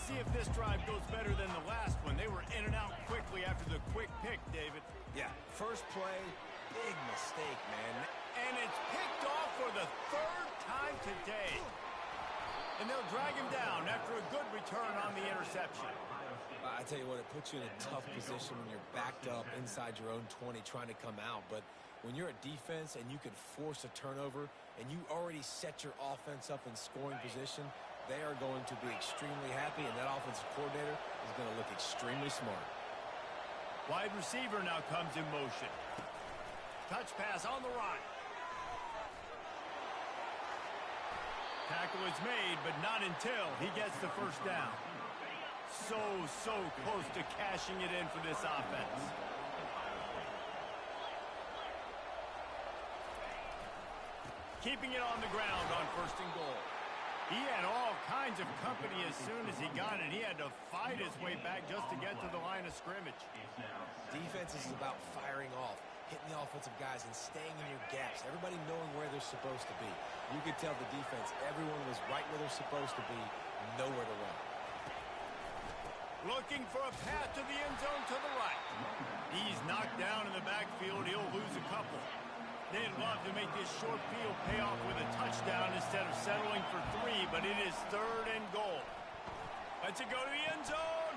Let's see if this drive goes better than the last one. They were in and out quickly after the quick pick, David. Yeah, first play, big mistake, man. And it's picked off for the third time today. And they'll drag him down after a good return on the interception. I tell you what, it puts you in a tough position when you're backed up inside your own 20 trying to come out. But when you're a defense and you can force a turnover and you already set your offense up in scoring position, they are going to be extremely happy, and that offensive coordinator is going to look extremely smart. Wide receiver now comes in motion. Touch pass on the right. Tackle is made, but not until he gets the first down. So close to cashing it in for this offense. Keeping it on the ground on 1st and goal. He had all kinds of company as soon as he got it. He had to fight his way back just to get to the line of scrimmage. Defense is about firing off, hitting the offensive guys and staying in your gaps. Everybody knowing where they're supposed to be. You could tell the defense, everyone was right where they're supposed to be, nowhere to run. Looking for a path to the end zone to the right. He's knocked down in the backfield. He'll lose a couple. They'd love to make this short field pay off with a touchdown instead of settling for 3, but it is 3rd and goal. Lets it go to the end zone.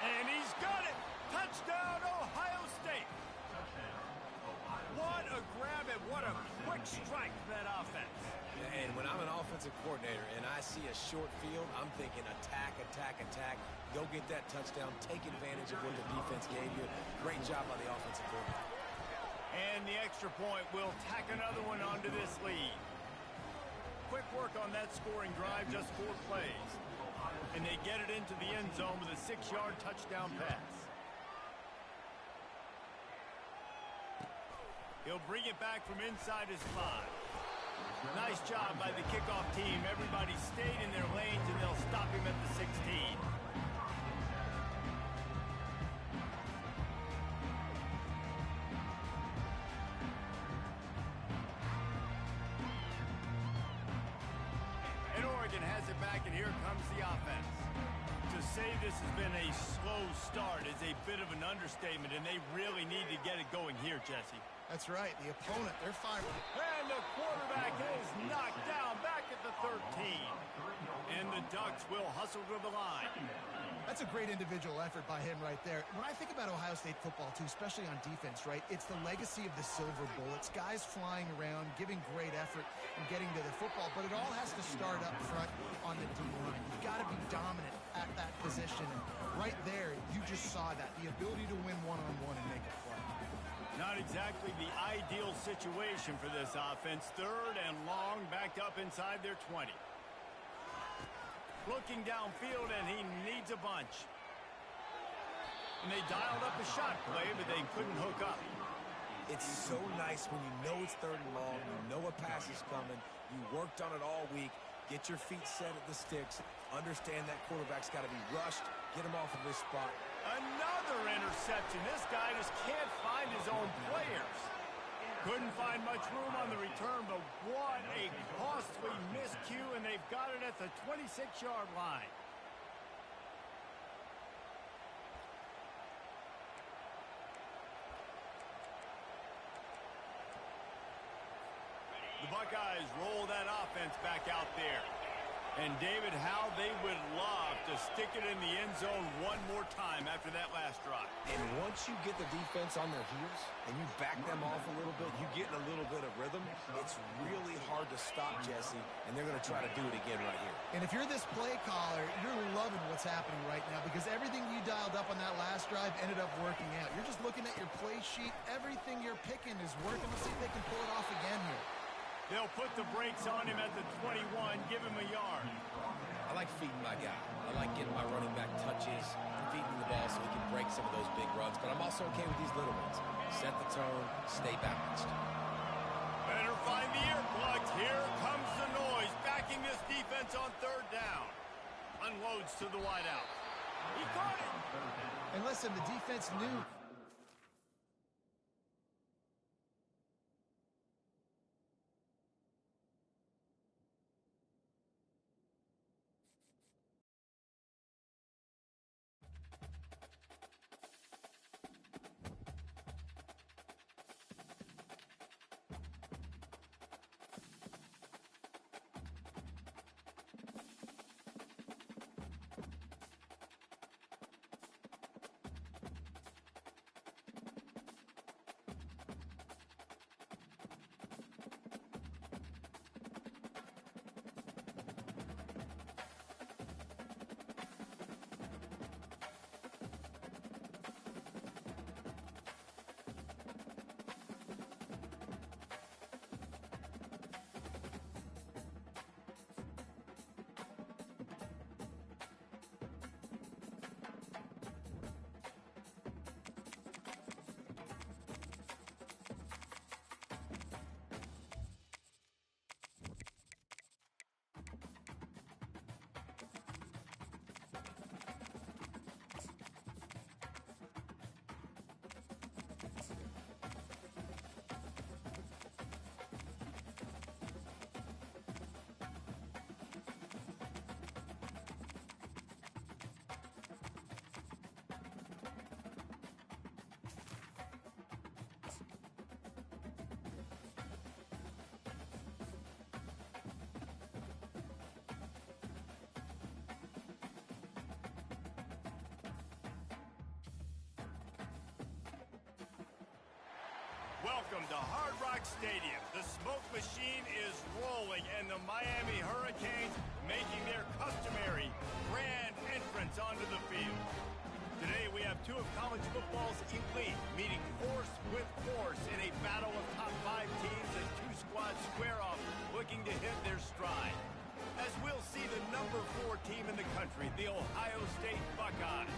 And he's got it. Touchdown, Ohio State. What a grab and what a quick strike for that offense. And when I'm an offensive coordinator and I see a short field, I'm thinking attack, attack, attack. Go get that touchdown. Take advantage of what the defense gave you. Great job by the offensive coordinator. And the extra point will tack another one onto this lead. Quick work on that scoring drive, just 4 plays. And they get it into the end zone with a 6-yard touchdown pass. He'll bring it back from inside his 5. Nice job by the kickoff team. Everybody stayed in their lanes, and they'll stop him at the 16. And Oregon has it back, and here comes the offense. To say this has been a slow start is a bit of an understatement, and they really need to get it going here, Jesse. That's right. The opponent, they're firing. And the quarterback is knocked down back at the 13. And the Ducks will hustle to the line. That's a great individual effort by him right there. When I think about Ohio State football, too, especially on defense, right, it's the legacy of the Silver Bullets, guys flying around, giving great effort and getting to the football. But it all has to start up front on the D-line. You've got to be dominant at that position. And right there, you just saw that, the ability to win one-on-one and make a play. Not exactly the ideal situation for this offense. 3rd and long, backed up inside their 20. Looking downfield, and he needs a bunch. And they dialed up a shot play, but they couldn't hook up. It's so nice when you know it's 3rd and long, you know a pass is coming, you worked on it all week, get your feet set at the sticks, understand that quarterback's got to be rushed, get him off of this spot. Another interception. This guy just can't find his own players. Couldn't find much room on the return, but what a costly miscue, and they've got it at the 26-yard line. The Buckeyes roll that offense back out there. And, David, how they would love to stick it in the end zone one more time after that last drive. And once you get the defense on their heels and you back them off a little bit, you get in a little bit of rhythm, it's really hard to stop, Jesse, and they're going to try to do it again right here. And if you're this play caller, you're loving what's happening right now because everything you dialed up on that last drive ended up working out. You're just looking at your play sheet. Everything you're picking is working. Let's see if they can pull it off again here. They'll put the brakes on him at the 21, give him a yard. I like feeding my guy. I like getting my running back touches, feeding the ball so he can break some of those big runs. But I'm also okay with these little ones. Set the tone, stay balanced. Better find the earplugs. Here comes the noise, backing this defense on 3rd down. Unloads to the wideout. He caught it. And listen, the defense knew Welcome to Hard Rock Stadium. The smoke machine is rolling, and the Miami Hurricanes making their customary grand entrance onto the field. Today we have two of college football's elite meeting force with force in a battle of top 5 teams as two squads square off looking to hit their stride. As we'll see the number 4 team in the country, the Ohio State Buckeyes,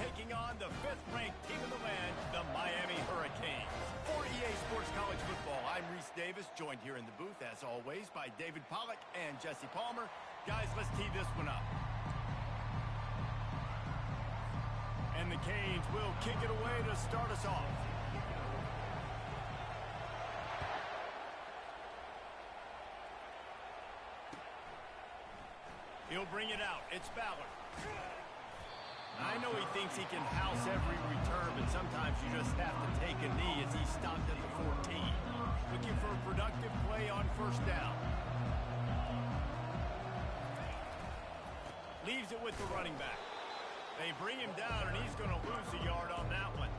taking on the 5th-ranked team in the land, the Miami Hurricanes. For EA Sports College Football, I'm Reese Davis, joined here in the booth, as always, by David Pollack and Jesse Palmer. Guys, let's tee this one up. And the Canes will kick it away to start us off. He'll bring it out. It's Ballard. I know he thinks he can house every return, but sometimes you just have to take a knee as he stopped at the 14. Looking for a productive play on first down. Leaves it with the running back. They bring him down, and he's going to lose a yard on that one.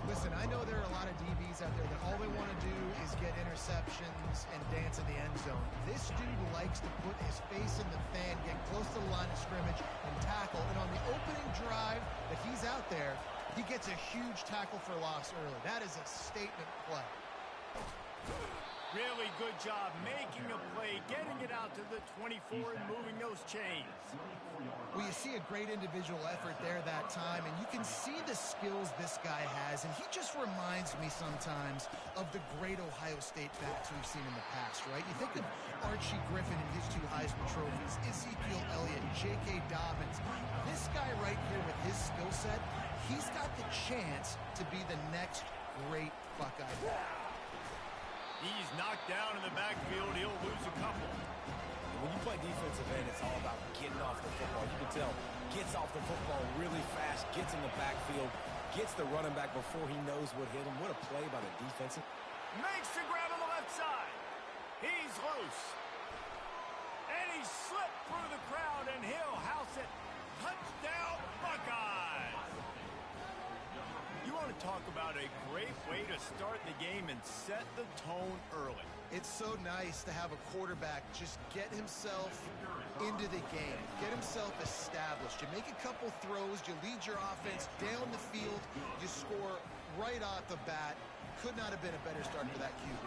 Listen, I know there are a lot of DBs out there that all they want to do is get interceptions and dance in the end zone. This dude likes to put his face in the fan, get close to the line of scrimmage, and tackle. And on the opening drive that he's out there, he gets a huge tackle for loss early. That is a statement play. Really good job making a play, getting it out to the 24 and moving those chains. Well, you see a great individual effort there that time, and you can see the skills this guy has, and he just reminds me sometimes of the great Ohio State backs we've seen in the past, right? You think of Archie Griffin and his 2 Heisman trophies, Ezekiel Elliott, J.K. Dobbins. This guy right here with his skill set, he's got the chance to be the next great Buckeye back. He's knocked down in the backfield. He'll lose a couple. When you play defensive end, it's all about getting off the football. You can tell, gets off the football really fast, gets in the backfield, gets the running back before he knows what hit him. What a play by the defensive. Makes the grab on the left side. He's loose. And he slipped through the crowd, and he'll house it. Touchdown, Buckeyes. You want to talk about a great way to start the game and set the tone early. It's so nice to have a quarterback just get himself into the game, get himself established. You make a couple throws, you lead your offense down the field, you score right off the bat. Could not have been a better start for that QB.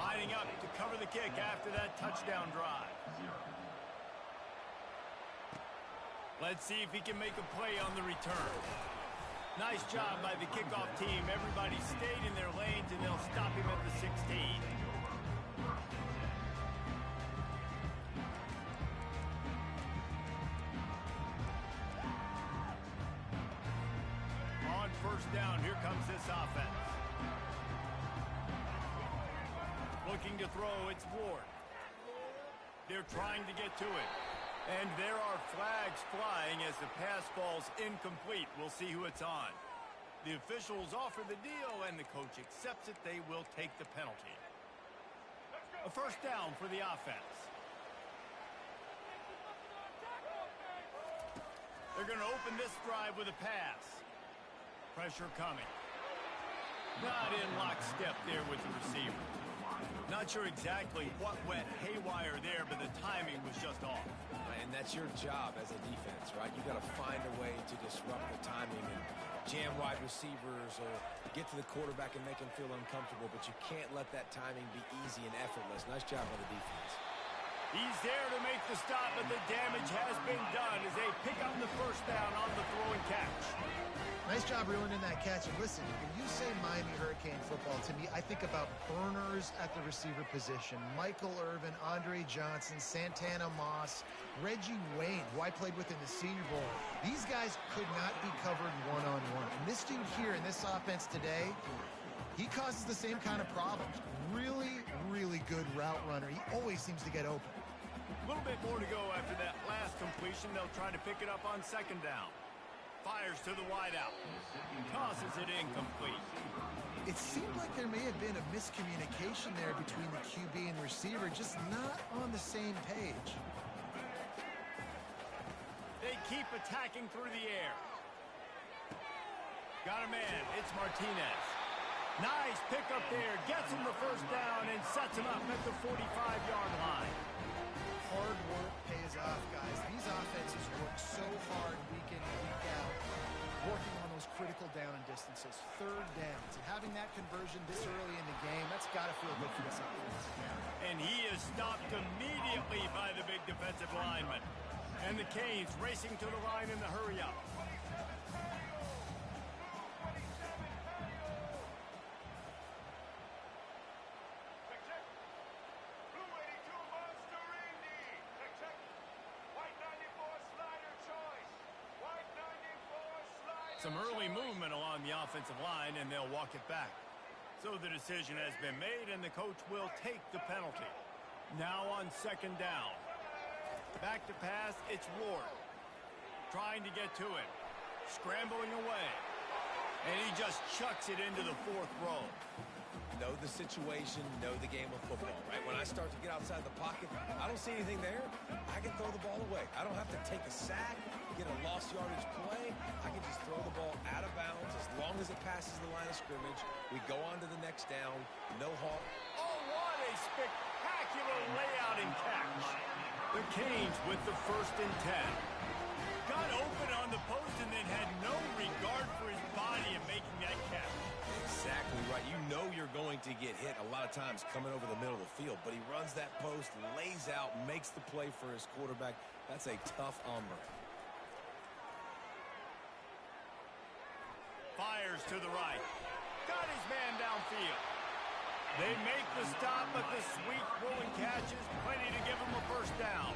Lining up to cover the kick after that touchdown drive. Let's see if he can make a play on the return. Nice job by the kickoff team. Everybody stayed in their lanes, and they'll stop him at the 16. On first down, here comes this offense. Looking to throw, it's Ward. They're trying to get to it. And there are flags flying as the pass falls incomplete. We'll see who it's on. The officials offer the deal, and the coach accepts it. They will take the penalty. A first down for the offense. They're going to open this drive with a pass. Pressure coming. Not in lockstep there with the receiver. Not sure exactly what went haywire there, but the timing was just off. And that's your job as a defense, right? You got to find a way to disrupt the timing and jam wide receivers or get to the quarterback and make him feel uncomfortable, but you can't let that timing be easy and effortless. Nice job by the defense. He's there to make the stop, but the damage has been done as they pick up the first down on the throw and catch. Nice job reeling in that catch. And listen, when you say Miami Hurricane football, to me, I think about burners at the receiver position. Michael Irvin, Andre Johnson, Santana Moss, Reggie Wayne, who I played with in the Senior Bowl. These guys could not be covered one-on-one. And this dude here in this offense today, he causes the same kind of problems. Really, really good route runner. He always seems to get open. A little bit more to go after that last completion. They'll try to pick it up on second down. Fires to the wideout. Tosses it incomplete. It seemed like there may have been a miscommunication there between the QB and receiver, just not on the same page. They keep attacking through the air. Got a man. It's Martinez. Nice pickup there. Gets him the first down and sets him up at the 45-yard line. Hard work pays off, guys. These offenses work so hard week in and week out, working on those critical down and distances, third downs. And having that conversion this early in the game, that's got to feel good for this offense. And he is stopped immediately by the big defensive lineman. And the Canes racing to the line in the hurry-up. Some early movement along the offensive line, and they'll walk it back. So the decision has been made, and the coach will take the penalty. Now on second down. Back to pass, it's Ward. Trying to get to it. Scrambling away. And he just chucks it into the fourth row. Know the situation, know the game of football, right? When I start to get outside the pocket, I don't see anything there. I can throw the ball away. I don't have to take a sack, get a lost yardage play. I can just throw the ball out of bounds as long as it passes the line of scrimmage. We go on to the next down. No halt. Oh, what a spectacular layout and catch. The Canes with the 1st and 10. Got open on the post and then had no regard for his body in making that catch. Exactly right. You know you're going to get hit a lot of times coming over the middle of the field, but he runs that post, lays out, makes the play for his quarterback. That's a tough hombre. Fires to the right. Got his man downfield. They make the stop, but the sweet rolling catch is plenty to give him a first down.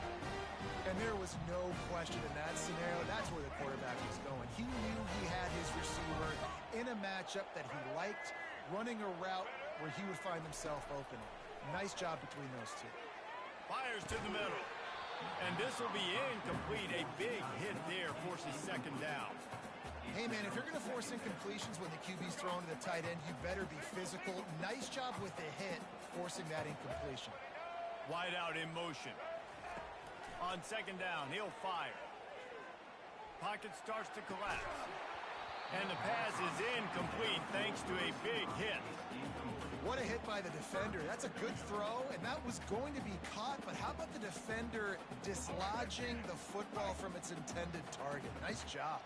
And there was no question in that scenario. That's where the quarterback was going. He knew he had his receiver in a matchup that he liked, running a route where he would find himself open. Nice job between those two. Fires to the middle. And this will be incomplete. A big hit there forces second down. Hey, man, if you're going to force incompletions when the QB's thrown to the tight end, you better be physical. Nice job with the hit, forcing that incompletion. Wide out in motion. On second down, he'll fire. Pocket starts to collapse. And the pass is incomplete thanks to a big hit. What a hit by the defender. That's a good throw, and that was going to be caught. But how about the defender dislodging the football from its intended target? Nice job.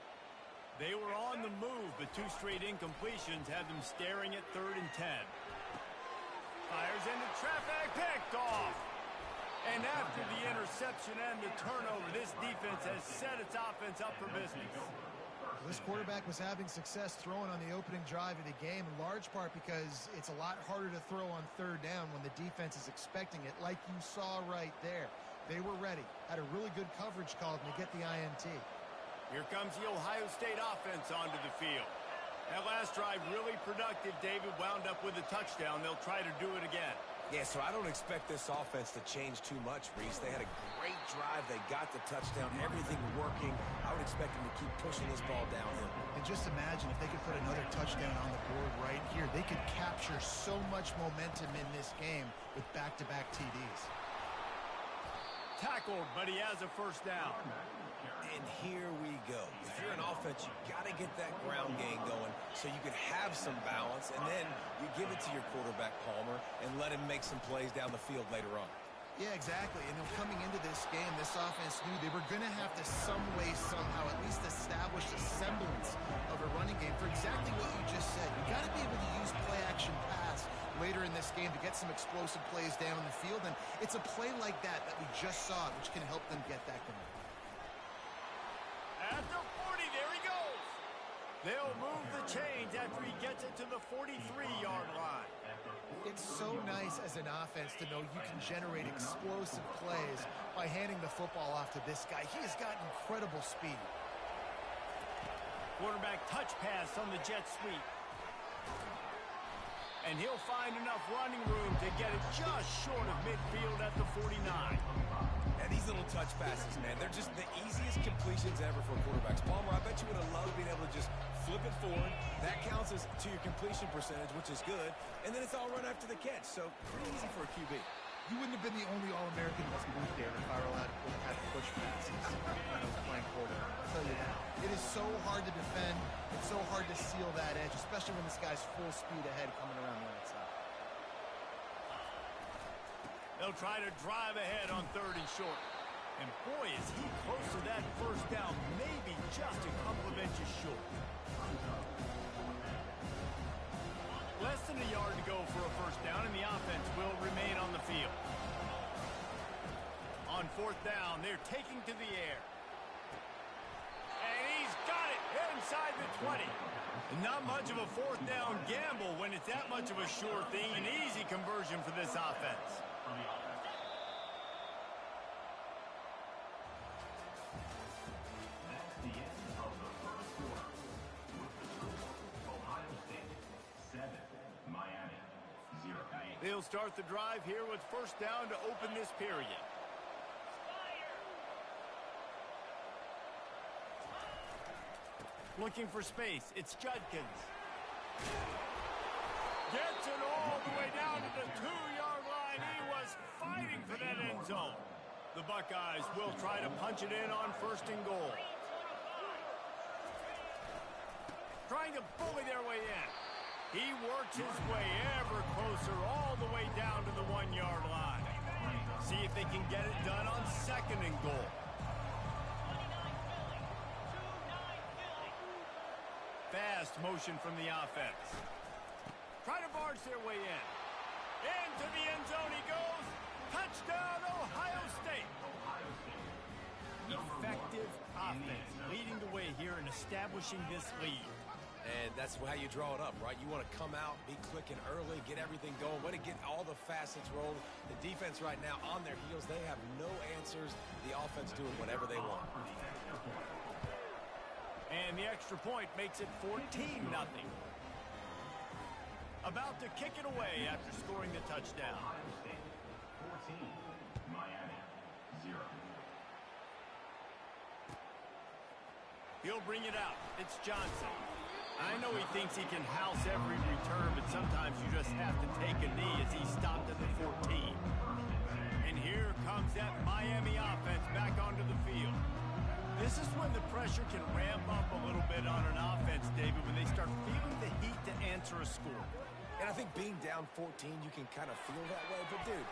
They were on the move, but 2 straight incompletions had them staring at 3rd and 10. Fires into traffic, picked off. And after the interception and the turnover, this defense has set its offense up for business. This quarterback was having success throwing on the opening drive of the game, in large part because it's a lot harder to throw on 3rd down when the defense is expecting it, like you saw right there. They were ready, had a really good coverage called, and they get the INT. Here comes the Ohio State offense onto the field. That last drive really productive. David wound up with a touchdown. They'll try to do it again. Yeah, so I don't expect this offense to change too much, Reese. They had a great drive. They got the touchdown, everything working. I would expect them to keep pushing this ball downhill. And just imagine if they could put another touchdown on the board right here. They could capture so much momentum in this game with back-to-back TDs. Tackled, but he has a first down. And here we go. If you're an offense, you got to get that ground game going so you can have some balance, and then you give it to your quarterback, Palmer, and let him make some plays down the field later on. Yeah, exactly. And coming into this game, this offense knew they were going to have to some way, somehow, at least establish a semblance of a running game for exactly what you just said. You got to be able to use play-action pass later in this game to get some explosive plays down the field, and it's a play like that we just saw, which can help them get that going. At the 40, there he goes. They'll move the chains after he gets it to the 43-yard line. It's so nice as an offense to know you can generate explosive plays by handing the football off to this guy. He has got incredible speed. Quarterback touch pass on the jet sweep. And he'll find enough running room to get it just short of midfield at the 49. And these little touch passes, man, they're just the easiest completions ever for quarterbacks. Palmer, I bet you would have loved being able to just flip it forward. That counts as to your completion percentage, which is good. And then it's all run after the catch. So pretty easy for a QB. You wouldn't have been the only All-American that's moved there if I would have had to push passes when I was playing quarterback. I'll tell you that. It is so hard to defend It's so hard to seal that edge, especially when this guy's full speed ahead coming around the outside. They'll try to drive ahead on 3rd and short. And boy, is he close to that first down, maybe just a couple of inches short. Less than a yard to go for a first down, and the offense will remain on the field. On 4th down, they're taking to the air. And he's got it inside the 20. Not much of a 4th down gamble when it's that much of a sure thing. An easy conversion for this offense. They'll start the drive here with 1st down to open this period. Looking for space. It's Judkins. Gets it all the way down to the 2-yard line. He was fighting for that end zone. The Buckeyes will try to punch it in on 1st and goal. Trying to bully their way in. He works his way ever closer all the way down to the 1-yard line. See if they can get it done on 2nd and goal. Fast motion from the offense. Try to barge their way in. Into the end zone he goes. Touchdown, Ohio State. Effective offense leading the way here and establishing this lead. And that's how you draw it up, right? You want to come out, be clicking early, get everything going, want to get all the facets rolled. The defense right now on their heels, they have no answers. The offense doing whatever they want. And the extra point makes it 14-0. About to kick it away after scoring the touchdown. 14, Miami, 0. He'll bring it out. It's Johnson. I know he thinks he can house every return, but sometimes you just have to take a knee as he stopped at the 14. And here comes that Miami offense back onto the field. This is when the pressure can ramp up a little bit on an offense, David, when they start feeling the heat to answer a score. And I think being down 14, you can kind of feel that way. But, dude,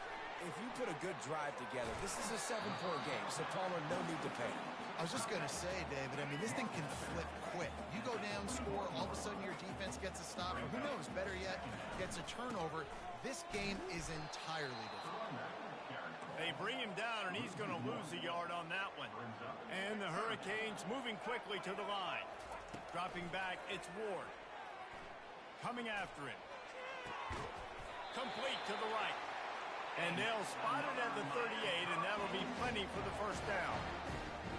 if you put a good drive together, this is a 7-point game, so Palmer, no need to panic. I was just going to say, David, I mean, this thing can flip quick. You go down, score, all of a sudden your defense gets a stop, or who knows, better yet, gets a turnover. This game is entirely different. They bring him down, and he's going to lose a yard on that one. And the Hurricanes moving quickly to the line. Dropping back, it's Ward. Coming after him. Complete to the right. And they'll spot it at the 38, and that'll be plenty for the first down.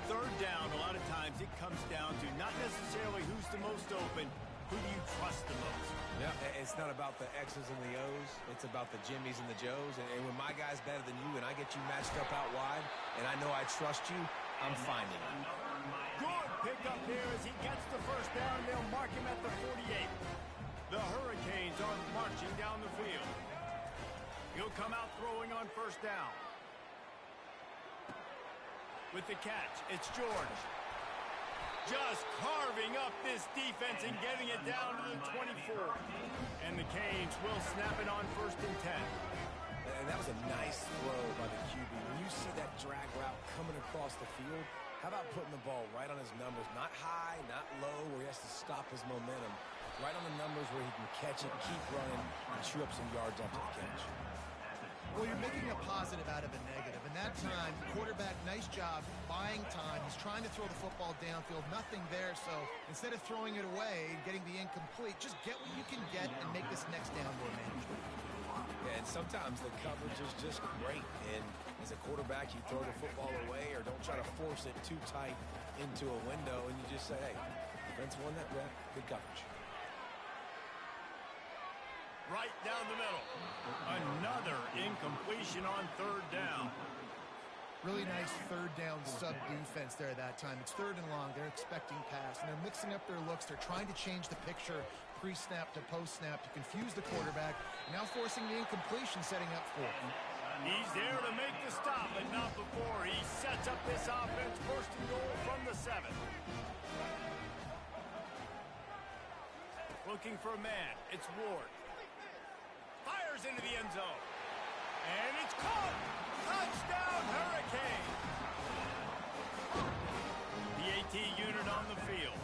3rd down, a lot of times it comes down to not necessarily who's the most open, who do you trust the most? Yeah, it's not about the X's and the O's. It's about the Jimmys and the Joes. And when my guy's better than you and I get you matched up out wide, and I know I trust you, I'm finding it. Good pickup there as he gets the first down. They'll mark him at the 48. The Hurricanes are marching down the field. He'll come out throwing on 1st down. With the catch, it's George. Just carving up this defense and getting it down to the 24. And the Canes will snap it on 1st and 10. And that was a nice throw by the QB. When you see that drag route coming across the field, how about putting the ball right on his numbers? Not high, not low, where he has to stop his momentum. Right on the numbers where he can catch it, keep running, and chew up some yards after the catch. Well, you're making a positive out of a negative. And that time, quarterback, nice job, buying time. He's trying to throw the football downfield. Nothing there, so instead of throwing it away and getting the incomplete, just get what you can get and make this next down more manageable. Yeah, and sometimes the coverage is just great. And as a quarterback, you throw the football away or don't try to force it too tight into a window, and you just say, hey, defense won that rep, good coverage. Right down the middle. Another incompletion on 3rd down. Really nice 3rd down sub-defense there that time. It's 3rd and long. They're expecting pass, and they're mixing up their looks. They're trying to change the picture pre-snap to post-snap to confuse the quarterback. Now forcing the incompletion, setting up for it. He's there to make the stop, but not before. He sets up this offense 1st and goal from the 7. looking for a man. It's Ward. Fires into the end zone. And it's caught! Touchdown, Hurricane! The AT unit on the field.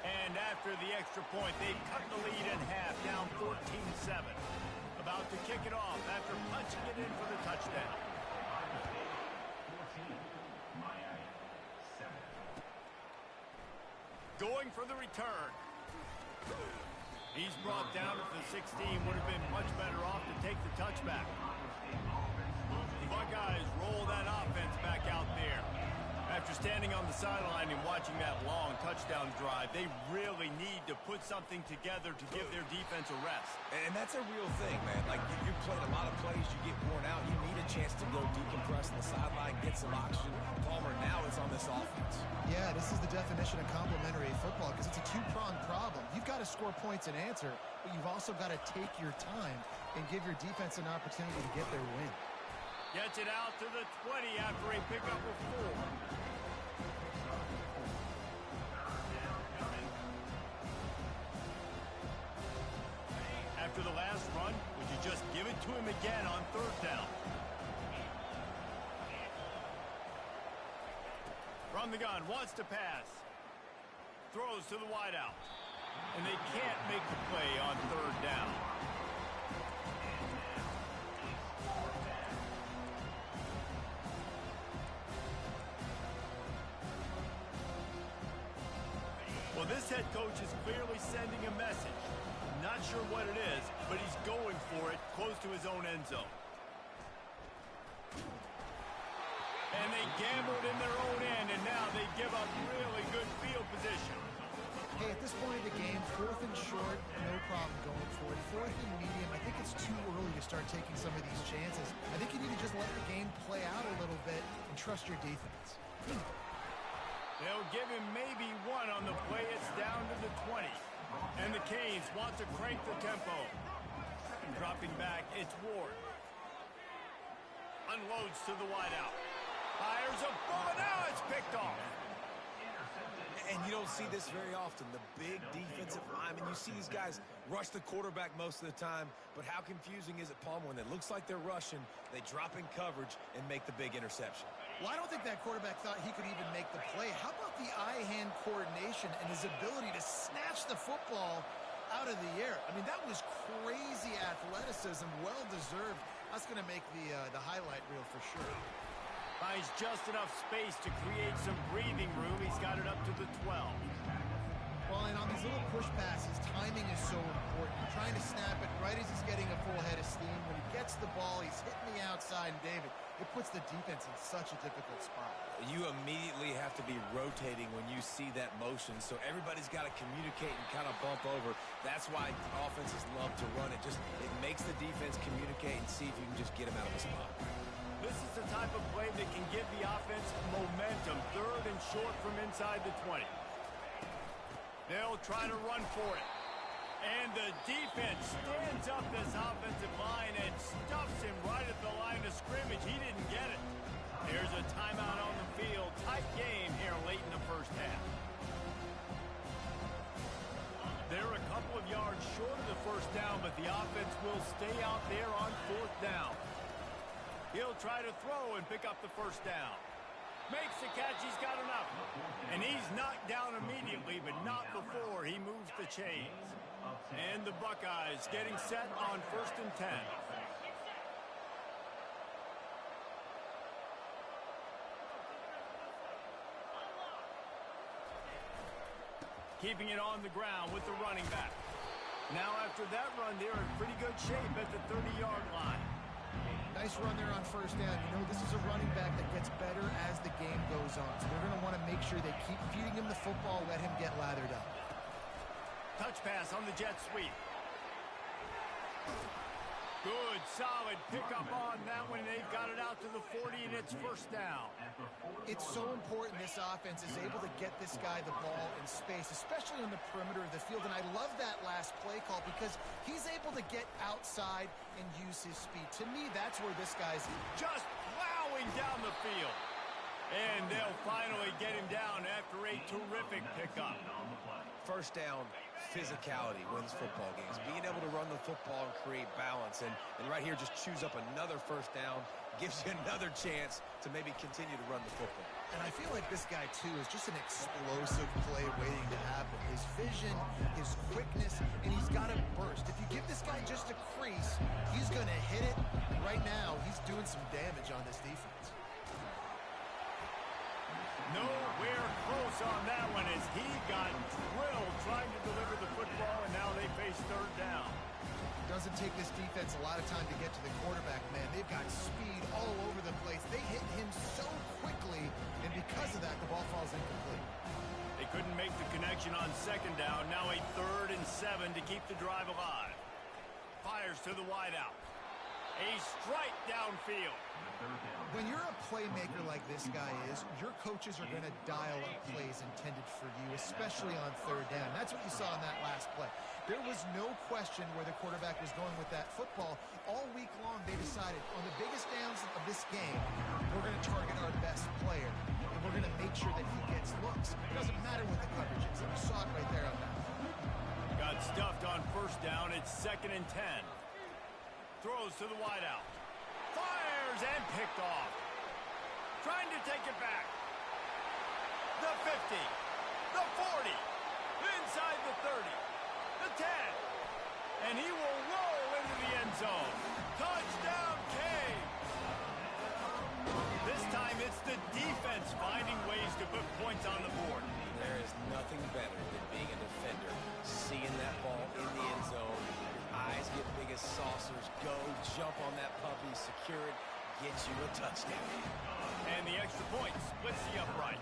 And after the extra point, they've cut the lead in half, down 14-7. About to kick it off after punching it in for the touchdown. 14, Miami, 7. Going for the return. He's brought down at the 16. Would have been much better off to take the touchback. The Buckeyes roll that offense back out there. After standing on the sideline and watching that long touchdown drive, they really need to put something together to give their defense a rest. And that's a real thing, man. Like, you've played a lot of plays, you get worn out, you need a chance to go decompress on the sideline, get some oxygen. Palmer, now it's on this offense. Yeah, this is the definition of complementary football because it's a two-pronged problem. You've got to score points and answer, but you've also got to take your time and give your defense an opportunity to get their win. Gets it out to the 20 after a pickup of 4. After the last run, would you just give it to him again on 3rd down? From the gun, wants to pass. Throws to the wideout. And they can't make the play on 3rd down. Well, this head coach is clearly sending a message. Not sure what it is, but he's going for it close to his own end zone. And they gambled in their own end, and now they give up really good field position. Hey, at this point of the game, 4th and short, no problem going for it. 4th and medium, I think it's too early to start taking some of these chances. I think you need to just let the game play out a little bit and trust your defense. They'll give him maybe 1 on the play. It's down to the 20. And the Canes want to crank the tempo. Dropping back, it's Ward. Unloads to the wideout. Fires a bullet. Now it's picked off. And you don't see this very often. The big defensive linemen, you see these guys rush the quarterback most of the time, but how confusing is it, Palmer, when it looks like they're rushing, they drop in coverage and make the big interception? Well, I don't think that quarterback thought he could even make the play. How about the eye-hand coordination and his ability to snatch the football out of the air? I mean, that was crazy athleticism, well-deserved. That's going to make the highlight reel for sure. Finds just enough space to create some breathing room. He's got it up to the 12. Well, and on these little push passes, timing is so important. Trying to snap it right as he's getting a full head of steam. When he gets the ball, he's hitting the outside, and David, it puts the defense in such a difficult spot. You immediately have to be rotating when you see that motion, so everybody's got to communicate and kind of bump over. That's why offenses love to run it. It makes the defense communicate and see if you can just get them out of the spot. This is the type of play that can give the offense momentum. 3rd and short from inside the 20. They'll try to run for it. And the defense stands up this offensive line and stuffs him right at the line of scrimmage. He didn't get it. There's a timeout on the field. Tight game here late in the 1st half. They're a couple of yards short of the 1st down, but the offense will stay out there on 4th down. He'll try to throw and pick up the 1st down. Makes the catch. He's got enough. And he's knocked down immediately, but not before he moves the chains. And the Buckeyes getting set on 1st and 10. Keeping it on the ground with the running back. Now after that run, they're in pretty good shape at the 30-yard line. Nice run there on 1st down. You know, this is a running back that gets better as the game goes on. So they're going to want to make sure they keep feeding him the football, let him get lathered up. Touch pass on the jet sweep. Good, solid pickup on that one. They've got it out to the 40, and it's 1st down. It's so important this offense is able to get this guy the ball in space, especially on the perimeter of the field. And I love that last play call because he's able to get outside and use his speed. To me, that's where this guy's just plowing down the field. And they'll finally get him down after a terrific pickup. First down, physicality wins football games. Being able to run the football and create balance. And right here, just choose up another first down, gives you another chance to maybe continue to run the football. And I feel like this guy, too, is just an explosive play waiting to happen. His vision, his quickness, and he's got a burst. If you give this guy just a crease, he's going to hit it. Right now, he's doing some damage on this defense. Nowhere close on that one as he got drilled trying to deliver the football, and now they face third down. Doesn't take this defense a lot of time to get to the quarterback, man. They've got speed all over the place. They hit him so quickly, and because of that, the ball falls incomplete. They couldn't make the connection on second down. Now a 3rd and 7 to keep the drive alive. Fires to the wideout. A strike downfield. When you're a playmaker like this guy is, your coaches are going to dial up plays intended for you, especially on third down. That's what you saw in that last play. There was no question where the quarterback was going with that football. All week long, they decided on the biggest downs of this game, we're going to target our best player, and we're going to make sure that he gets looks. It doesn't matter what the coverage is, and we saw it right there on that. Got stuffed on first down. It's 2nd and 10. Throws to the wideout. Fires and picked off. Trying to take it back. The 50. The 40. Inside the 30. The 10. And he will roll into the end zone. Touchdown, Cave. This time it's the defense finding ways to put points on the board. There is nothing better than being a defender, seeing that ball in the end zone. Eyes get big as saucers. Go, jump on that puppy, secure it, get you a touchdown. And the extra point splits the upright.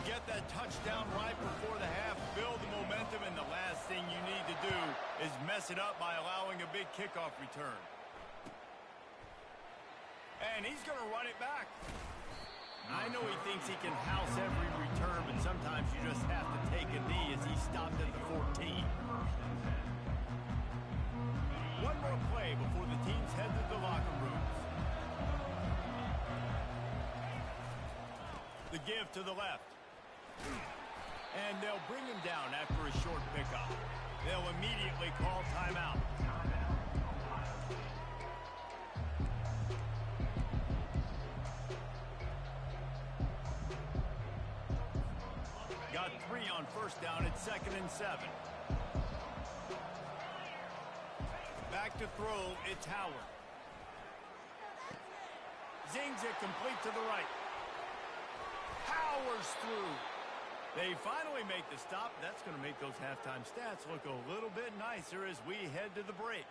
Get that touchdown right before the half, build the momentum, and the last thing you need to do is mess it up by allowing a big kickoff return. And he's going to run it back. I know he thinks he can house every return, but sometimes you just have to take a knee as he stopped at the 14. One more play before the teams head to the locker rooms. The give to the left. And they'll bring him down after a short pickup. They'll immediately call timeout. Got 3 on first down at 2nd and 7. Back to throw, it's Howard. Zings it complete to the right. Powers through. They finally make the stop. That's going to make those halftime stats look a little bit nicer as we head to the break.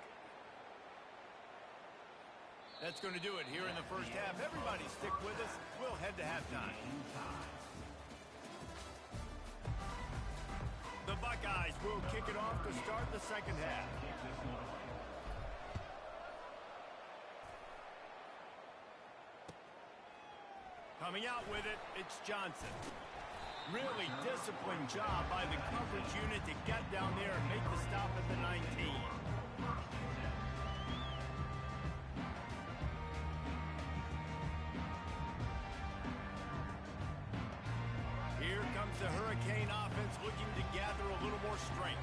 That's going to do it here in the first half. Everybody stick with us. We'll head to halftime. The Buckeyes will kick it off to start the second half. Coming out with it, it's Johnson. Really disciplined job by the coverage unit to get down there and make the stop at the 19. Here comes the Hurricane offense looking to gather a little more strength.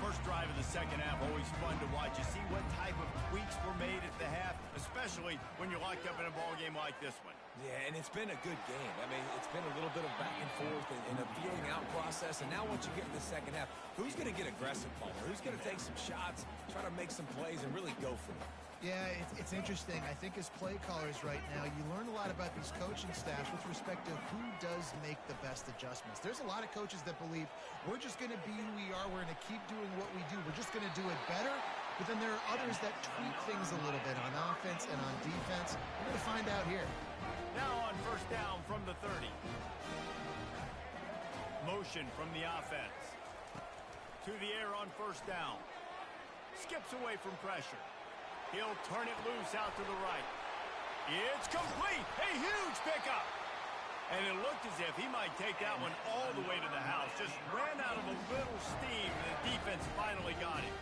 First drive of the second half, always fun to watch. You see what type of tweaks were made at the half, especially when you're locked up in a ball game like this one. Yeah, and it's been a good game. I mean, it's been a little bit of back and forth and a feeling out process. And now once you get in the second half, who's going to get aggressive, Palmer? Who's going to take some shots, try to make some plays, and really go for it? Yeah, it's interesting. I think as play callers right now, you learn a lot about these coaching staffs with respect to who does make the best adjustments. There's a lot of coaches that believe we're just going to be who we are. We're going to keep doing what we do. We're just going to do it better. But then there are others that tweak things a little bit on offense and on defense. We're going to find out here. Now on first down from the 30. Motion from the offense. To the air on first down. Skips away from pressure. He'll turn it loose out to the right. It's complete. A huge pickup. And it looked as if he might take that one all the way to the house. Just ran out of a little steam, and the defense finally got him.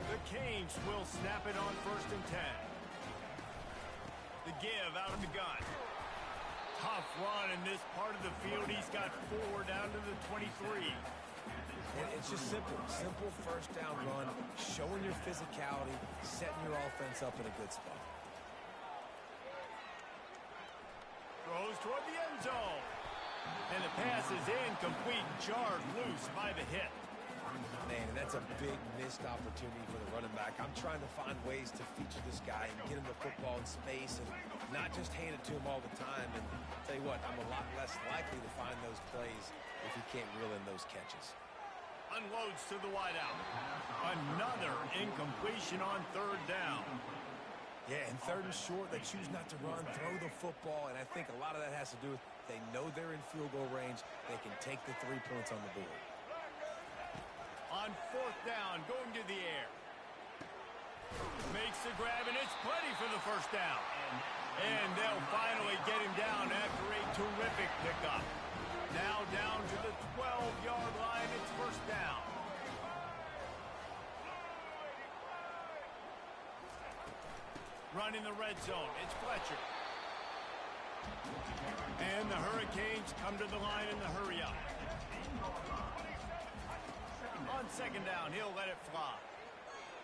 The Canes will snap it on 1st and 10. The give out of the gun. tough run in this part of the field. He's got 4 down to the 23. And it's just simple. Simple first down run, showing your physicality, setting your offense up in a good spot. Throws toward the end zone. And the pass is incomplete, jarred loose by the hit. Man, and that's a big missed opportunity for the running back. I'm trying to find ways to feature this guy and get him the football in space and not just hand it to him all the time. And tell you what, I'm a lot less likely to find those plays if he can't reel in those catches. Unloads to the wideout. Another incompletion on 3rd down. Yeah, and 3rd and short, they choose not to run, throw the football, and I think a lot of that has to do with they know they're in field goal range. They can take the 3 points on the board. On 4th down, going to the air. Makes the grab, and it's plenty for the first down. And they'll finally get him down after a terrific pickup. Now down to the 12-yard line. It's 1st down. Running the red zone. It's Fletcher. And the Hurricanes come to the line in the hurry up. On 2nd down, he'll let it fly.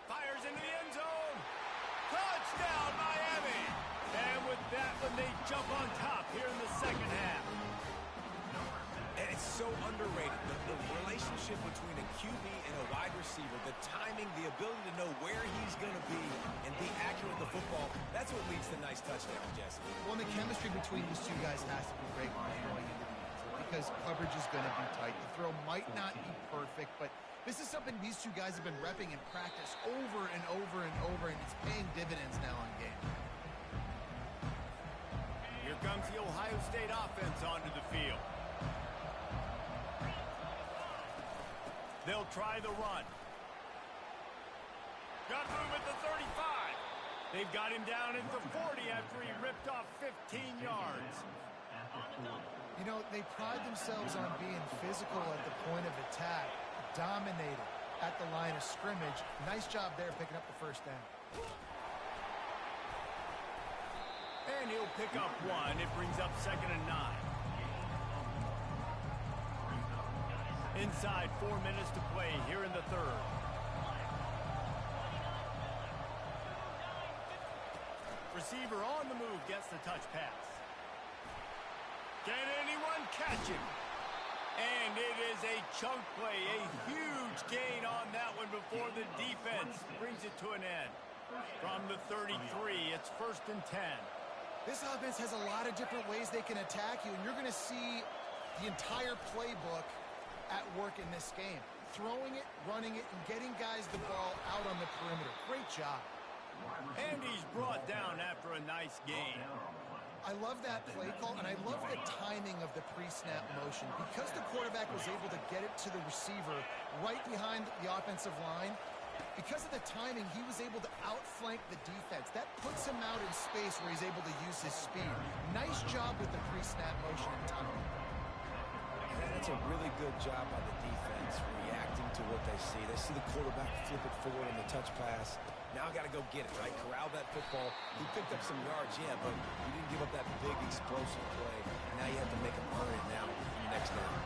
Fires into the end zone. Touchdown, Miami. And with that one, they jump on top here in the 2nd half. And it's so underrated. The relationship between a QB and a wide receiver, the timing, the ability to know where he's going to be and be accurate with the football, that's what leads to nice touchdowns, Jesse. Well, the chemistry between these two guys has to be great when they're throwing into the end zone because coverage is going to be tight. The throw might not be perfect, but this is something these two guys have been repping in practice over and over and over, and it's paying dividends now in game. Here comes the Ohio State offense onto the field. They'll try the run. Got room at the 35. They've got him down at the 40 after he ripped off 15 yards. You know, they pride themselves on being physical at the point of attack, dominated at the line of scrimmage. Nice job there picking up the 1st down. And he'll pick up 1. It brings up 2nd and 9. Inside 4 minutes to play here in the 3rd. Receiver on the move gets the touch pass. Can anyone catch him? And it is a chunk play, a huge gain on that one before the defense brings it to an end. From the 33, it's 1st and 10. This offense has a lot of different ways they can attack you, and you're going to see the entire playbook at work in this game. Throwing it, running it, and getting guys the ball out on the perimeter. Great job. And he's brought down after a nice gain. I love that play call, and I love the timing of the pre-snap motion. Because the quarterback was able to get it to the receiver right behind the offensive line, because of the timing, he was able to outflank the defense. That puts him out in space where he's able to use his speed. Nice job with the pre-snap motion and timing. That's a really good job by the defense, reacting to what they see. They see the quarterback flip it forward on the touch pass. Now got to go get it, right? Corral that football. He picked up some yards, yeah, but he didn't give up that big explosive play. Now you have to make him earn it now in the next down.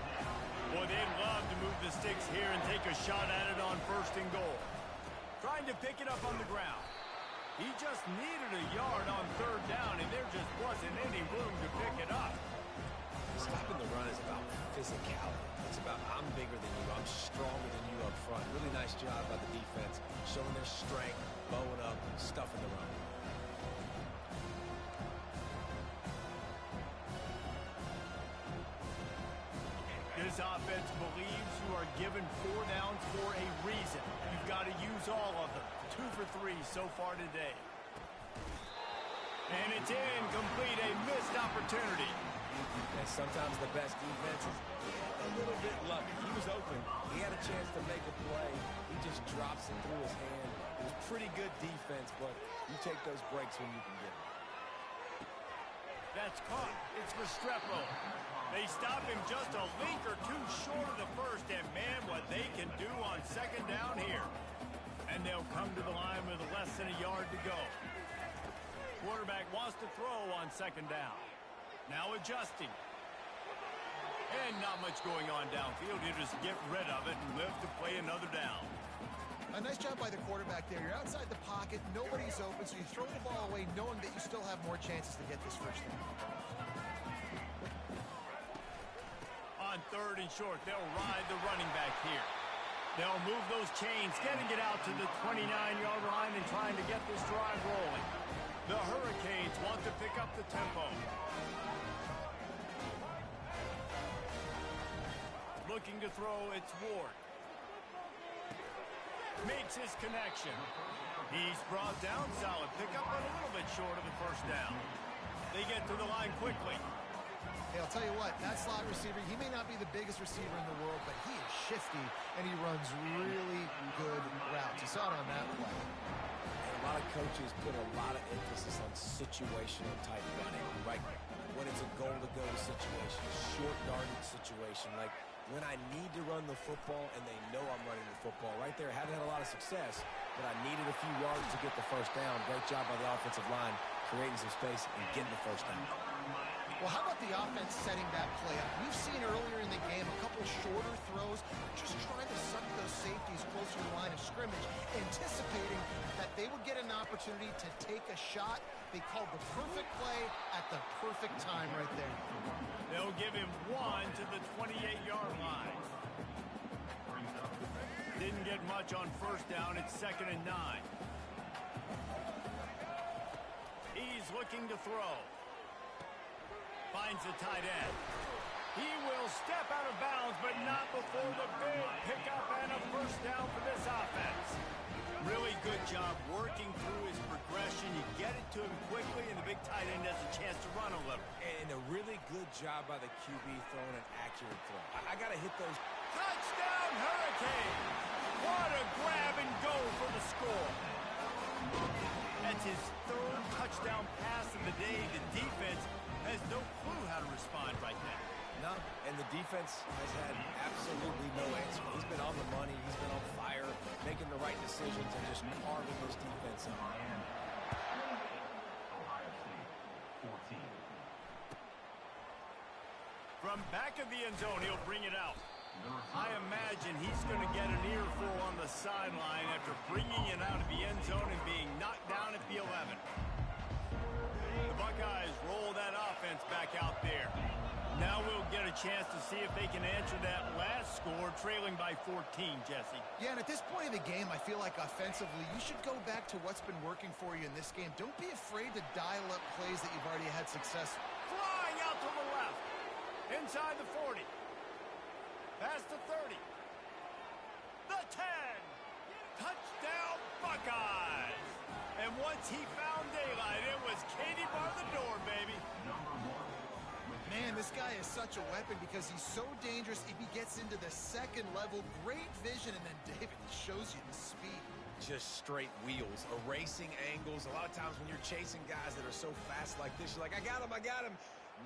Boy, they'd love to move the sticks here and take a shot at it on 1st and goal. Trying to pick it up on the ground. He just needed a yard on 3rd down, and there just wasn't any room to pick it up. Stopping the run is about physicality. It's about I'm bigger than you, I'm stronger than you up front. Really nice job by the defense, showing their strength, bowing up, stuffing the run. This offense believes you are given 4 downs for a reason. You've got to use all of them. 2 for 3 so far today. And it's incomplete, a missed opportunity. And sometimes the best defense is a little bit lucky. He was open. He had a chance to make a play. He just drops it through his hand. It was pretty good defense, but you take those breaks when you can get them. That's caught. It's Restrepo. They stop him just a link or 2 short of the 1st, and man, what they can do on 2nd down here. And they'll come to the line with less than a yard to go. Quarterback wants to throw on 2nd down. Now adjusting. And not much going on downfield. He'll just get rid of it and live to play another down. A nice job by the quarterback there. You're outside the pocket, nobody's open, so you throw the ball away knowing that you still have more chances to get this first down. On 3rd and short, they'll ride the running back here. They'll move those chains, getting it out to the 29-yard line and trying to get this drive rolling. The Hurricanes want to pick up the tempo. Looking to throw, it's Ward. Makes his connection. He's brought down solid. Pick up a little bit short of the first down. They get to the line quickly. Hey, I'll tell you what, that slot receiver, he may not be the biggest receiver in the world, but he is shifty, and he runs really good routes. You saw it on that play. And a lot of coaches put a lot of emphasis on situational type running, right? When it's a goal-to-go situation, short yardage situation, like when I need to run the football and they know I'm running the football. Right there, haven't had a lot of success, but I needed a few yards to get the first down. Great job by the offensive line, creating some space and getting the first down. Well, how about the offense setting that play up? We've seen earlier in the game a couple shorter throws, just trying to suck those safeties closer to the line of scrimmage, anticipating that they would get an opportunity to take a shot. They called the perfect play at the perfect time right there. They'll give him 1 to the 28-yard line. Didn't get much on first down. It's 2nd and 9. He's looking to throw. Finds the tight end. He will step out of bounds, but not before the big pickup and a first down for this offense. Really good job working through his progression. You get it to him quickly, and the big tight end has a chance to run a little. And a really good job by the QB throwing an accurate throw. I got to hit those. Touchdown, Hurricane! What a grab and go for the score. That's his 3rd touchdown pass of the day. The defense has no clue how to respond right now. No, and the defense has had absolutely no answer. He's been on the money. He's been on fire, making the right decisions and just carving this defense up. Ohio State, 14. From back of the end zone, he'll bring it out. I imagine he's going to get an earful on the sideline after bringing it out of the end zone and being knocked down at the 11. The Buckeyes roll that offense back out there. Now we'll get a chance to see if they can answer that last score, trailing by 14, Jesse. Yeah, and at this point in the game, I feel like offensively, you should go back to what's been working for you in this game. Don't be afraid to dial up plays that you've already had success with. Flying out to the left. Inside the 40. Past the 30. The 10. Touchdown, Buckeyes. And once he found daylight, it was Katie bar the door, baby. Man, this guy is such a weapon because he's so dangerous if he gets into the second level. Great vision, and then David shows you the speed. Just straight wheels, erasing angles. A lot of times when you're chasing guys that are so fast like this, you're like, I got him, I got him.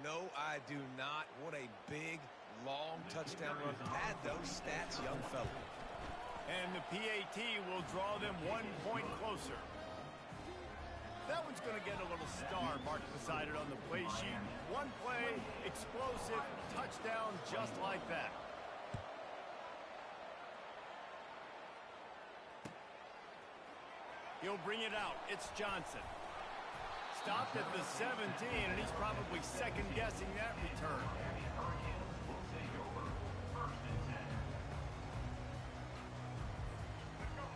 No, I do not. What a big, long touchdown run. Pad those stats, young fella. And the PAT will draw them 1 point closer. That one's going to get a little star marked beside it on the play sheet. One play, explosive, touchdown just like that. He'll bring it out. It's Johnson. Stopped at the 17, and he's probably second-guessing that return.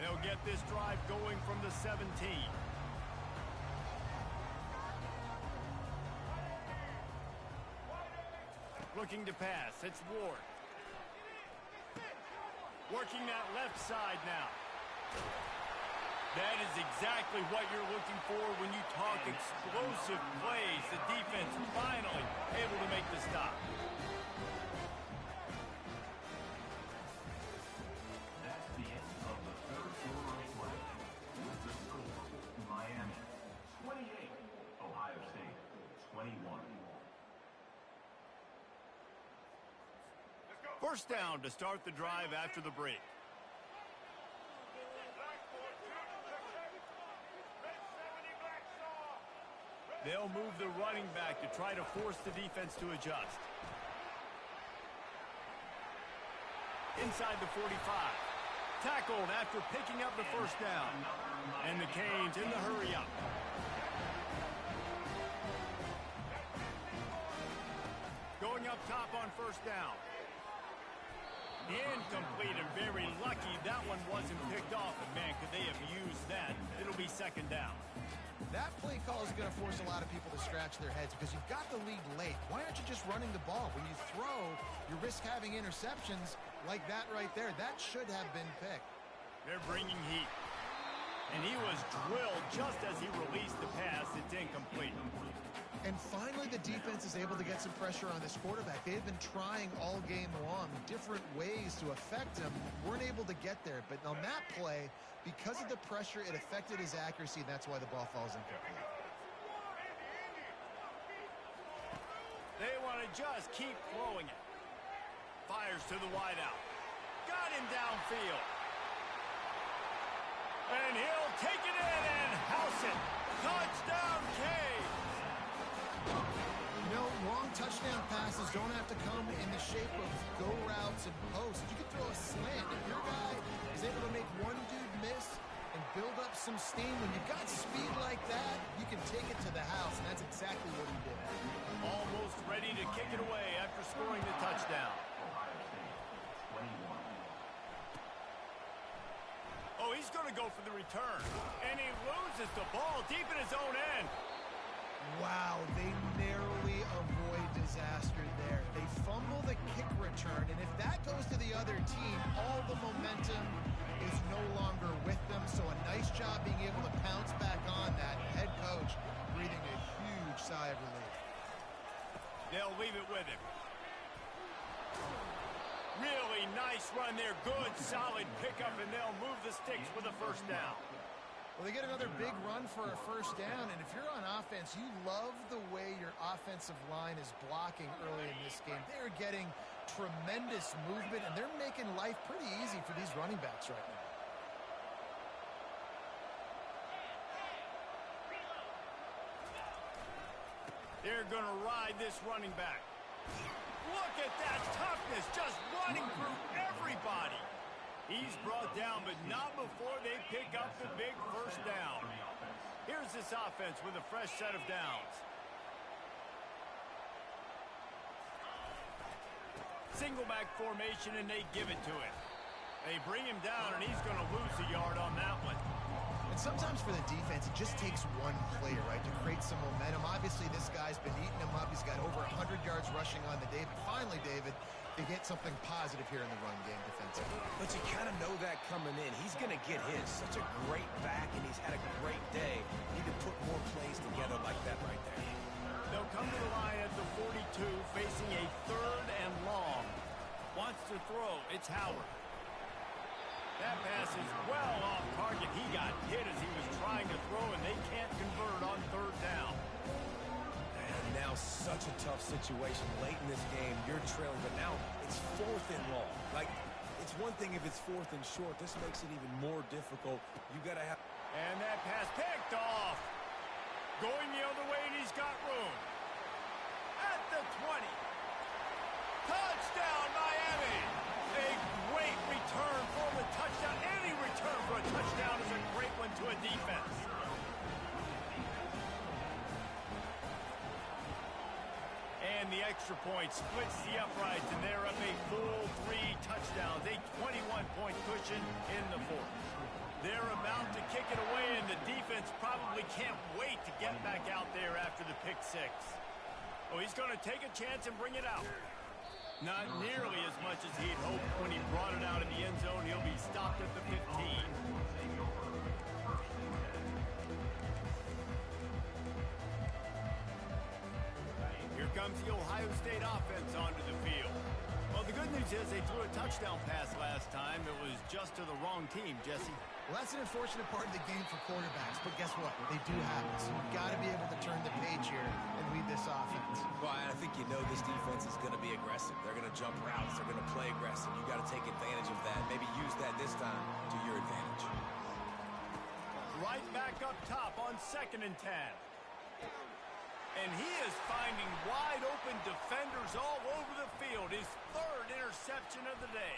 They'll get this drive going from the 17. Looking to pass. It's Ward. Working that left side now. That is exactly what you're looking for when you talk explosive plays. The defense finally able to make the stop. That's the end of the 3rd quarter of play. With the score, Miami 28, Ohio State 21. First down to start the drive after the break. They'll move the running back to try to force the defense to adjust. Inside the 45. Tackled after picking up the first down. And the Canes in the hurry up. Going up top on first down. Incomplete and very lucky that one wasn't picked off. And man, could they have used that? It'll be second down. That play call is going to force a lot of people to scratch their heads because you've got the lead late. Why aren't you just running the ball? When you throw, you risk having interceptions like that right there. That should have been picked. They're bringing heat. And he was drilled just as he released the pass. It's incomplete. And finally, the defense is able to get some pressure on this quarterback. They've been trying all game long different ways to affect him. Weren't able to get there. But on that play, because of the pressure, it affected his accuracy. That's why the ball falls incomplete. They want to just keep throwing it. Fires to the wideout. Got him downfield. And he'll take it in and house it. Touchdown, Canes. You know, long touchdown passes don't have to come in the shape of go routes and posts. You can throw a slant. If your guy is able to make one dude miss and build up some steam, when you've got speed like that, you can take it to the house, and that's exactly what he did. Almost ready to kick it away after scoring the touchdown. Oh, he's going to go for the return. And he loses the ball deep in his own end. Wow, they narrowly avoid disaster there. They fumble the kick return, and if that goes to the other team, all the momentum is no longer with them. So a nice job being able to pounce back on that. Head coach breathing a huge sigh of relief. They'll leave it with him. Really nice run there. Good, solid pickup, and they'll move the sticks with a first down. Well, they get another big run for a first down, and if you're on offense, you love the way your offensive line is blocking early in this game. They're getting tremendous movement, and they're making life pretty easy for these running backs right now. They're going to ride this running back. Look at that toughness, just running through everybody. He's brought down, but not before they pick up the big first down. Here's this offense with a fresh set of downs. Single back formation, and they give it to him. They bring him down, and he's going to lose a yard on that one. And sometimes for the defense, it just takes one play, right, to create some momentum. Obviously, this guy's been eating him up. He's got over 100 yards rushing on the day. But finally, David, they get something positive here in the run game defensively. But you kind of know that coming in. He's going to get his. Such a great back, and he's had a great day. Need to put more plays together like that right there. They'll come to the line at the 42, facing a third and long. Wants to throw. It's Howard. That pass is well off target. He got hit as he was trying to throw, and they can't convert on third down. And now such a tough situation late in this game. You're trailing, but now it's fourth and long. Like, it's one thing if it's fourth and short. This makes it even more difficult. You got to have... And that pass picked off. Going the other way, and he's got room. At the 20. Touchdown, Miami. A great return for the touchdown. Any return for a touchdown is a great one to a defense. And the extra point splits the uprights, and they're up a full 3 touchdowns, a 21-point cushion in the fourth. They're about to kick it away, and the defense probably can't wait to get back out there after the pick six. Oh, he's going to take a chance and bring it out. Not nearly as much as he'd hoped when he brought it out in the end zone. He'll be stopped at the 15. Here comes the Ohio State offense onto the field. Well, the good news is they threw a touchdown pass last time. It was just to the wrong team, Jesse. Well, that's an unfortunate part of the game for quarterbacks, but guess what? They do happen, so you've got to be able to turn the page here and lead this offense. Well, I think you know this defense is going to be aggressive. They're going to jump routes. They're going to play aggressive. You got to take advantage of that. Maybe use that this time to your advantage. Right back up top on 2nd and 10. And he is finding wide-open defenders all over the field. His third interception of the day.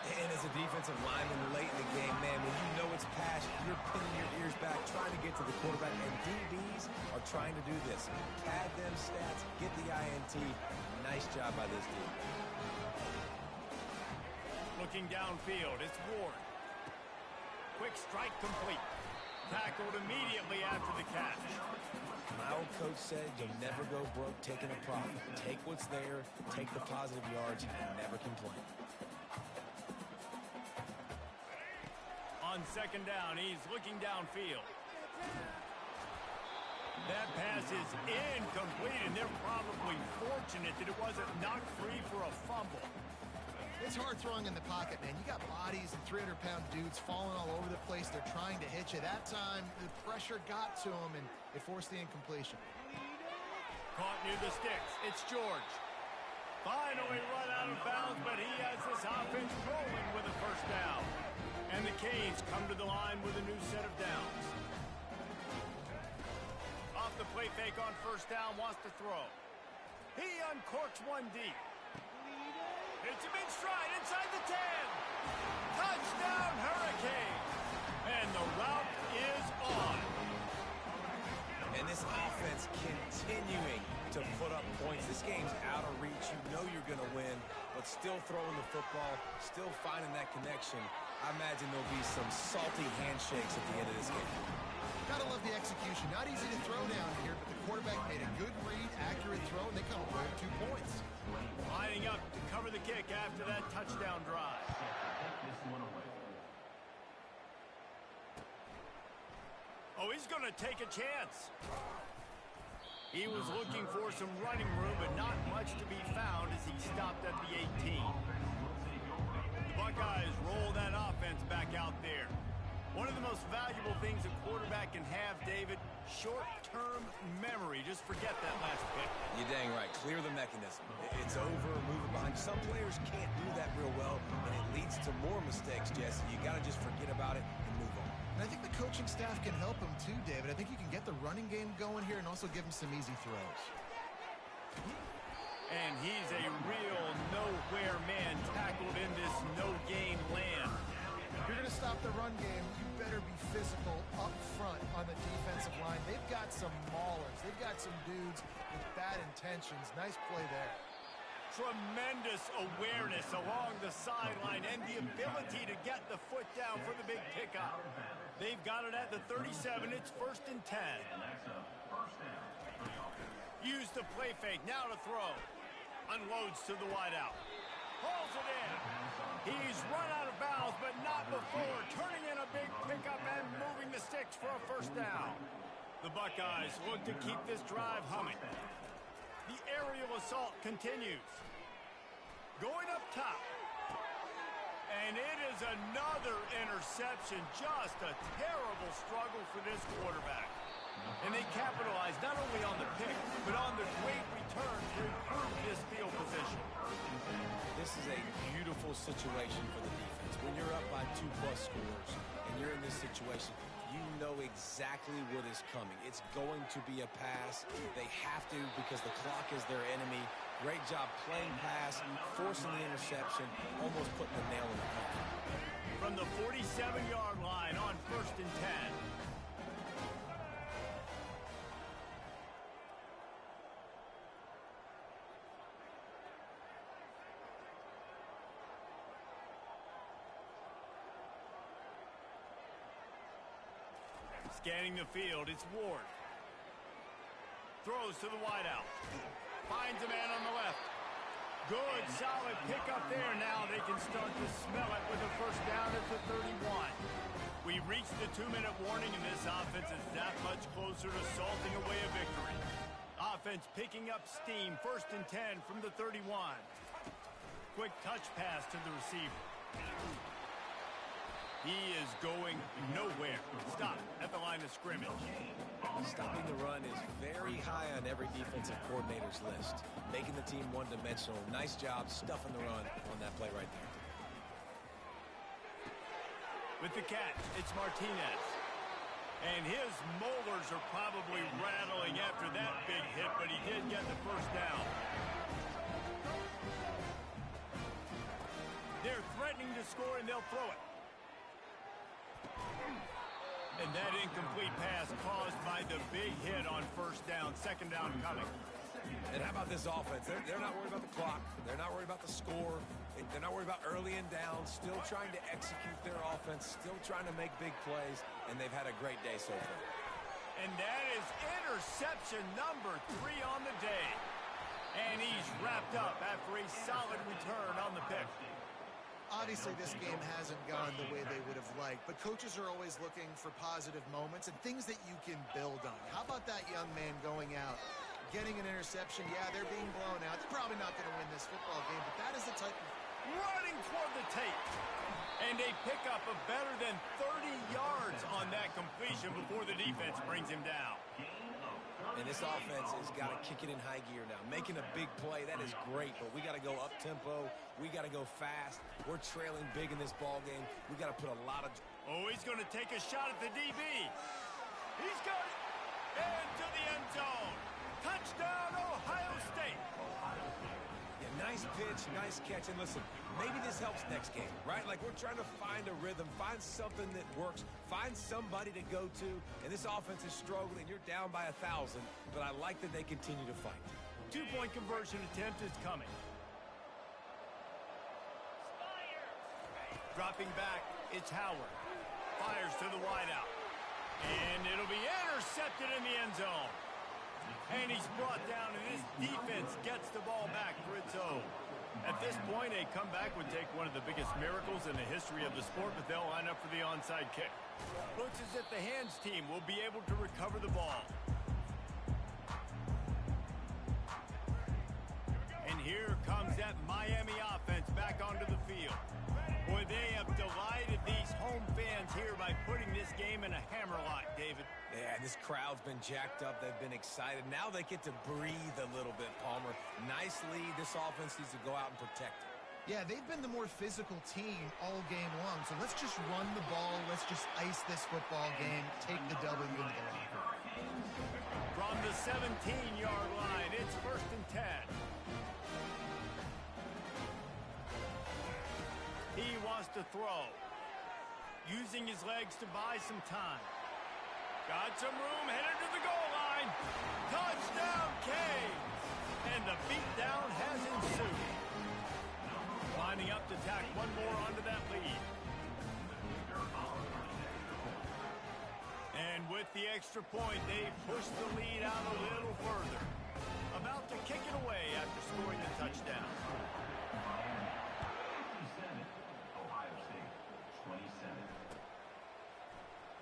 And as a defensive lineman late in the game, man, when you know it's pass, you're pinning your ears back, trying to get to the quarterback, and DBs are trying to do this. Pad them stats, get the INT. Nice job by this team. Looking downfield, it's Ward. Quick strike complete. Tackled immediately after the catch. My old coach said you'll never go broke taking a profit. Take what's there, take the positive yards, and never complain. On second down, he's looking downfield. That pass is incomplete, and they're probably fortunate that it wasn't knocked free for a fumble. It's hard throwing in the pocket, man. You got bodies and 300-pound dudes falling all over the place. They're trying to hit you. That time, the pressure got to him, and it forced the incompletion. Caught near the sticks. It's George. Finally run out of bounds, but he has this offense rolling with a first down. And the Canes come to the line with a new set of downs. Off the play fake on first down, wants to throw. He uncorks one deep. It's a big stride inside the 10. Touchdown, Hurricane. And the route is on. And this offense continuing to put up points. This game's out of reach. You know you're going to win, but still throwing the football, still finding that connection. I imagine there'll be some salty handshakes at the end of this game. Gotta love the execution. Not easy to throw down here, but the quarterback made a good read, accurate throw, and they come away with 2 points. Lining up to cover the kick after that touchdown drive. Oh, he's going to take a chance. He was looking for some running room, but not much to be found as he stopped at the 18. The Buckeyes roll that offense back out there. One of the most valuable things a quarterback can have, David, short-term memory. Just forget that last pick. You're dang right. Clear the mechanism. It's over, move it behind. Some players can't do that real well, and it leads to more mistakes, Jesse. You got to just forget about it and move on. And I think the coaching staff can help him too, David. I think you can get the running game going here and also give him some easy throws. And he's a real nowhere man tackled in this no-gain land. If you're going to stop the run game, you better be physical up front on the defensive line. They've got some maulers. They've got some dudes with bad intentions. Nice play there. Tremendous awareness along the sideline and the ability to get the foot down for the big pickup. They've got it at the 37. It's 1st and 10. Use the play fake. Now to throw. Unloads to the wideout. Pulls it in. He's run out of bounds, but not before. Turning in a big pickup and moving the sticks for a first down. The Buckeyes look to keep this drive humming. The aerial assault continues. Going up top. And it is another interception. Just a terrible struggle for this quarterback. And they capitalize not only on the pick, but on the great return to improve this field position. This is a beautiful situation for the defense. When you're up by 2+ scores and you're in this situation, you know exactly what is coming. It's going to be a pass. They have to because the clock is their enemy. Great job playing pass, forcing the interception, almost putting the nail in the coffin. From the 47-yard line on 1st and 10. Scanning the field, it's Ward. Throws to the wideout. Finds a man on the left. Good, solid pickup there. Now they can start to smell it with a first down at the 31. We reached the 2-minute warning, and this offense is that much closer to salting away a victory. Offense picking up steam. 1st and 10 from the 31. Quick touch pass to the receiver. He is going nowhere. Stop at the line of scrimmage. Stopping the run is very high on every defensive coordinator's list. Making the team one-dimensional. Nice job stuffing the run on that play right there. With the catch, it's Martinez. And his molars are probably rattling after that big hit, but he did get the first down. They're threatening to score, and they'll throw it. And that incomplete pass caused by the big hit on first down. Second down coming. And how about this offense? They're not worried about the clock. They're not worried about the score. They're not worried about early and down. Still trying to execute their offense. Still trying to make big plays. And they've had a great day so far. And that is interception number 3 on the day. And he's wrapped up after a solid return on the pick. Obviously, this game hasn't gone the way they would have liked, but coaches are always looking for positive moments and things that you can build on. How about that young man going out, getting an interception? Yeah, they're being blown out. They're probably not going to win this football game, but that is the type of... Running toward the tape. And a pickup of better than 30 yards on that completion before the defense brings him down. And this offense has got to kick it in high gear now. Making a big play, that is great, but we got to go up-tempo. We got to go fast. We're trailing big in this ball game. We got to put a lot of... Oh, he's going to take a shot at the DB. He's got it into the end zone. Touchdown, Ohio State. Yeah, nice pitch, nice catch. And listen, maybe this helps next game, right? Like we're trying to find a rhythm, find something that works, find somebody to go to. And this offense is struggling. You're down by 1,000, but I like that they continue to fight. 2-point conversion attempt is coming. Dropping back, it's Howard. Fires to the wideout. And it'll be intercepted in the end zone. And he's brought down, and this defense gets the ball back for its own. At this point, a comeback would take one of the biggest miracles in the history of the sport, but they'll line up for the onside kick. Looks as if the hands team will be able to recover the ball. And here comes that Miami offense back onto the field. Boy, they have delighted these home fans here by putting this game in a hammerlock, David. Yeah, this crowd's been jacked up. They've been excited. Now they get to breathe a little bit, Palmer. Nice lead. This offense needs to go out and protect it. Yeah, they've been the more physical team all game long, so let's just run the ball. Let's just ice this football game, take the W into the locker room. From the 17-yard line, it's 1st and 10. He wants to throw, using his legs to buy some time. Got some room, headed to the goal line. Touchdown, Canes! And the beatdown has ensued. Lining up to tack one more onto that lead. And with the extra point, they push the lead out a little further. About to kick it away after scoring the touchdown.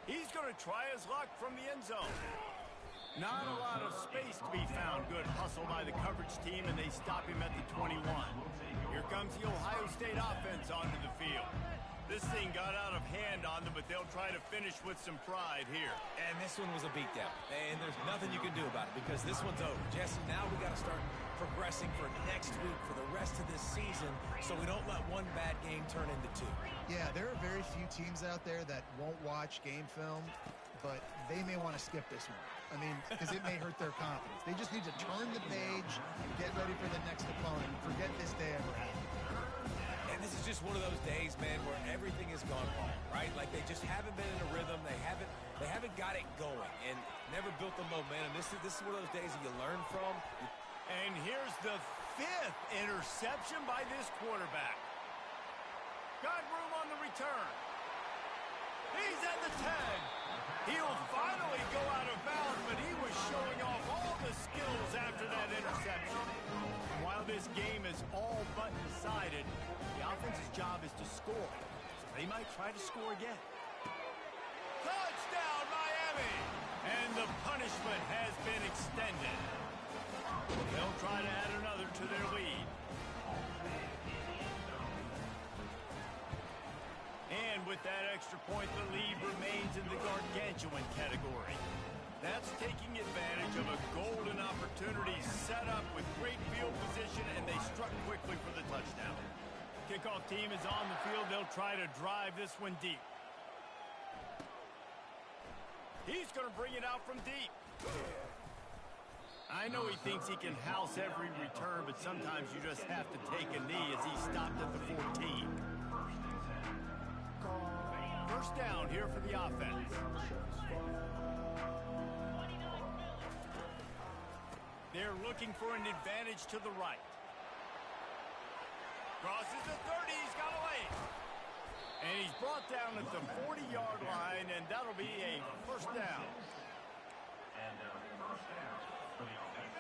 He's going to try his luck from the end zone. Not a lot of space to be found. Good hustle by the coverage team, and they stop him at the 21. Here comes the Ohio State offense onto the field. This thing got out of hand on them, but they'll try to finish with some pride here. And this one was a beatdown. And there's nothing you can do about it because this one's over. Jesse, now we got to start progressing for next week for the rest of this season so we don't let one bad game turn into 2. Yeah, there are very few teams out there that won't watch game film, but they may want to skip this one. I mean, because it may hurt their confidence. They just need to turn the page and get ready for the next opponent. Forget this day ever happened. And this is just one of those days, man, where everything has gone wrong, right? Like they just haven't been in a rhythm. They haven't got it going and never built the momentum. This is one of those days that you learn from. And here's the 5th interception by this quarterback. Got room on the return. He's at the 10. He'll finally go out of bounds, but he was showing off all the skills after that interception. And while this game is all but decided, the offense's job is to score. So they might try to score again. Touchdown, Miami! And the punishment has been extended. They'll try to add another to their lead. And with that extra point, the lead remains in the gargantuan category. That's taking advantage of a golden opportunity set up with great field position, and they struck quickly for the touchdown. Kickoff team is on the field. They'll try to drive this one deep. He's going to bring it out from deep. I know he thinks he can house every return, but sometimes you just have to take a knee as he stopped at the 14. First down here for the offense. They're looking for an advantage to the right. Crosses the 30, he's got a lane. And he's brought down at the 40-yard line, and that'll be a first down. And first down for the offense.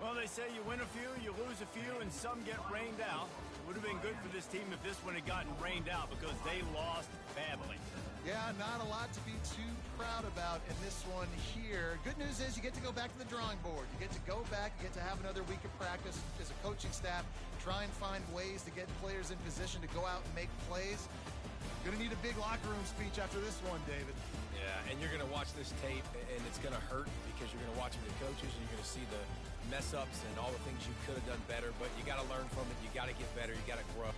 Well, they say you win a few, you lose a few, and some get rained out. It would have been good for this team if this one had gotten rained out because they lost badly. Yeah, not a lot to be too proud about in this one here. Good news is you get to go back to the drawing board. You get to go back, you get to have another week of practice as a coaching staff, try and find ways to get players in position to go out and make plays. Going to need a big locker room speech after this one, David. Yeah, and you're going to watch this tape, and it's going to hurt because you're going to watch the coaches, and you're going to see the mess-ups and all the things you could have done better, but you got to learn from it. You got to get better. You got to grow.